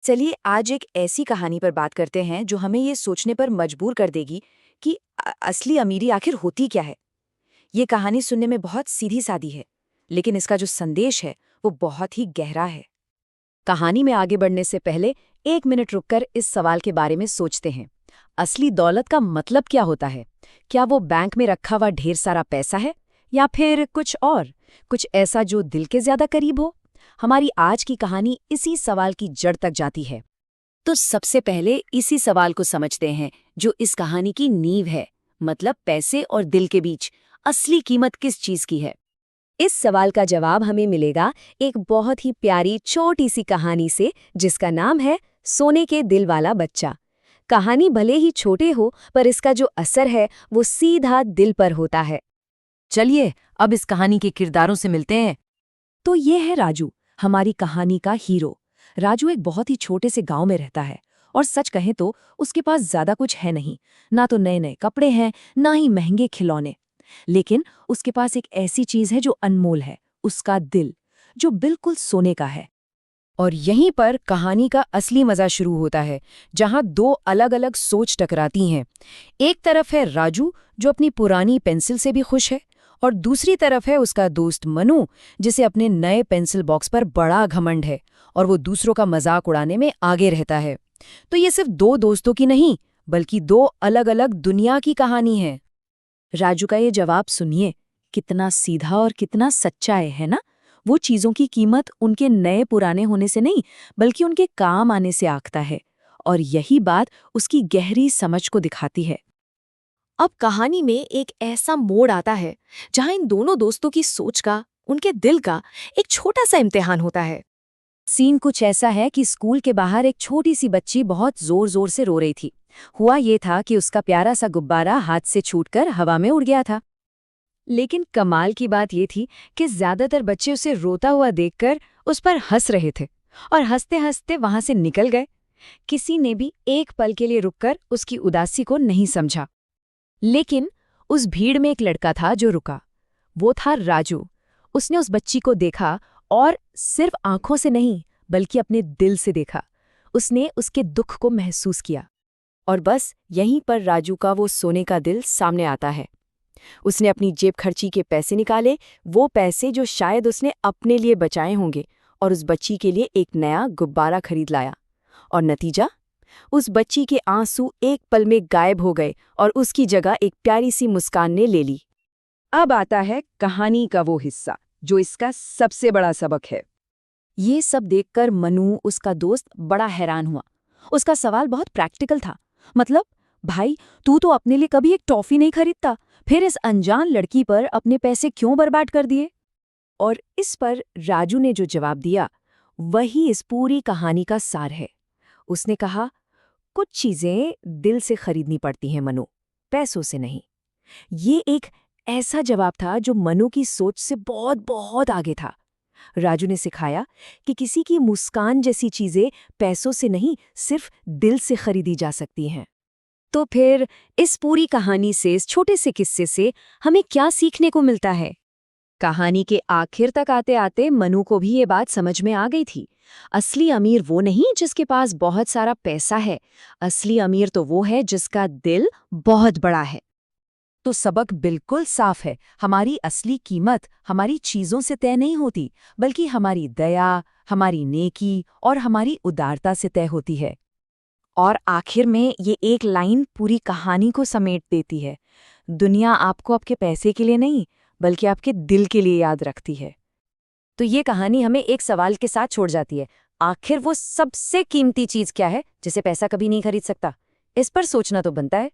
चलिए आज एक ऐसी कहानी पर बात करते हैं जो हमें ये सोचने पर मजबूर कर देगी कि असली अमीरी आखिर होती क्या है। ये कहानी सुनने में बहुत सीधी-सादी है, लेकिन इसका जो संदेश है वो बहुत ही गहरा है। कहानी में आगे बढ़ने से पहले 1 मिनट रुककर इस सवाल के बारे में सोचते हैं। असली दौलत का मतलब क्या होता है? क्या वो बैंक में रखा हुआ ढेर सारा पैसा है, या फिर कुछ और, कुछ ऐसा जो दिल के ज्यादा करीब हो? हमारी आज की कहानी इसी सवाल की जड़ तक जाती है। तो सबसे पहले इसी सवाल को समझते हैं जो इस कहानी की नींव है, मतलब पैसे और दिल के बीच असली कीमत किस चीज की है। इस सवाल का जवाब हमें मिलेगा एक बहुत ही प्यारी छोटी सी कहानी से, जिसका नाम है सोने के दिल वाला बच्चा। कहानी भले ही छोटे हो, पर इसका जो असर है वो सीधा दिल पर होता है। चलिए अब इस कहानी के किरदारों से मिलते हैं। तो ये है राजू, हमारी कहानी का हीरो। राजू एक बहुत ही छोटे से गांव में रहता है, और सच कहें तो उसके पास ज्यादा कुछ है नहीं। ना तो नए नए कपड़े हैं, ना ही महंगे खिलौने। लेकिन उसके पास एक ऐसी चीज है जो अनमोल है, उसका दिल, जो बिल्कुल सोने का है। और यहीं पर कहानी का असली मजा शुरू होता है, जहां दो अलग अलग सोच टकराती हैं। एक तरफ है राजू, जो अपनी पुरानी पेंसिल से भी खुश है, और दूसरी तरफ है उसका दोस्त मनु, जिसे अपने नए पेंसिल बॉक्स पर बड़ा घमंड है और वो दूसरों का मजाक उड़ाने में आगे रहता है। तो ये सिर्फ दो दोस्तों की नहीं, बल्कि दो अलग अलग दुनिया की कहानी है। राजू का ये जवाब सुनिए, कितना सीधा और कितना सच्चा है ना? वो चीजों की कीमत उनके नए पुराने होने से नहीं, बल्कि उनके काम आने से आंकता है। और यही बात उसकी गहरी समझ को दिखाती है। अब कहानी में एक ऐसा मोड़ आता है जहां इन दोनों दोस्तों की सोच का, उनके दिल का एक छोटा सा इम्तिहान होता है। सीन कुछ ऐसा है कि स्कूल के बाहर एक छोटी सी बच्ची बहुत जोर जोर से रो रही थी। हुआ ये था कि उसका प्यारा सा गुब्बारा हाथ से छूटकर हवा में उड़ गया था। लेकिन कमाल की बात ये थी कि ज्यादातर बच्चे उसे रोता हुआ देखकर उस पर हंस रहे थे, और हंसते हंसते वहां से निकल गए। किसी ने भी एक पल के लिए रुककर उसकी उदासी को नहीं समझा। लेकिन उस भीड़ में एक लड़का था जो रुका। वो था राजू। उसने उस बच्ची को देखा, और सिर्फ आंखों से नहीं, बल्कि अपने दिल से देखा। उसने उसके दुख को महसूस किया। और बस यहीं पर राजू का वो सोने का दिल सामने आता है। उसने अपनी जेब खर्ची के पैसे निकाले, वो पैसे जो शायद उसने अपने लिए बचाए होंगे, और उस बच्ची के लिए एक नया गुब्बारा खरीद लाया। और नतीजा, उस बच्ची के आंसू एक पल में गायब हो गए और उसकी जगह एक प्यारी सी मुस्कान ने ले ली। अब आता है कहानी का वो हिस्सा जो इसका सबसे बड़ा सबक है। ये सब देखकर मनु, उसका दोस्त, बड़ा हैरान हुआ। उसका सवाल बहुत प्रैक्टिकल था। मतलब, भाई, तू तो अपने लिए कभी एक टॉफी नहीं खरीदता, फिर इस अनजान लड़की पर अपने पैसे क्यों बर्बाद कर दिए? और इस पर राजू ने जो जवाब दिया, वही इस पूरी कहानी का सार है। उसने कहा, कुछ चीजें दिल से खरीदनी पड़ती हैं मनु, पैसों से नहीं। ये एक ऐसा जवाब था जो मनु की सोच से बहुत बहुत आगे था। राजू ने सिखाया कि किसी की मुस्कान जैसी चीजें पैसों से नहीं, सिर्फ दिल से खरीदी जा सकती हैं। तो फिर इस पूरी कहानी से, इस छोटे से किस्से से हमें क्या सीखने को मिलता है? कहानी के आखिर तक आते आते मनु को भी ये बात समझ में आ गई थी। असली अमीर वो नहीं जिसके पास बहुत सारा पैसा है, असली अमीर तो वो है जिसका दिल बहुत बड़ा है। तो सबक बिल्कुल साफ है, हमारी असली कीमत हमारी चीजों से तय नहीं होती, बल्कि हमारी दया, हमारी नेकी और हमारी उदारता से तय होती है। और आखिर में ये एक लाइन पूरी कहानी को समेट देती है, दुनिया आपको आपके पैसे के लिए नहीं, बल्कि आपके दिल के लिए याद रखती है। तो ये कहानी हमें एक सवाल के साथ छोड़ जाती है, आखिर वो सबसे कीमती चीज क्या है जिसे पैसा कभी नहीं खरीद सकता? इस पर सोचना तो बनता है।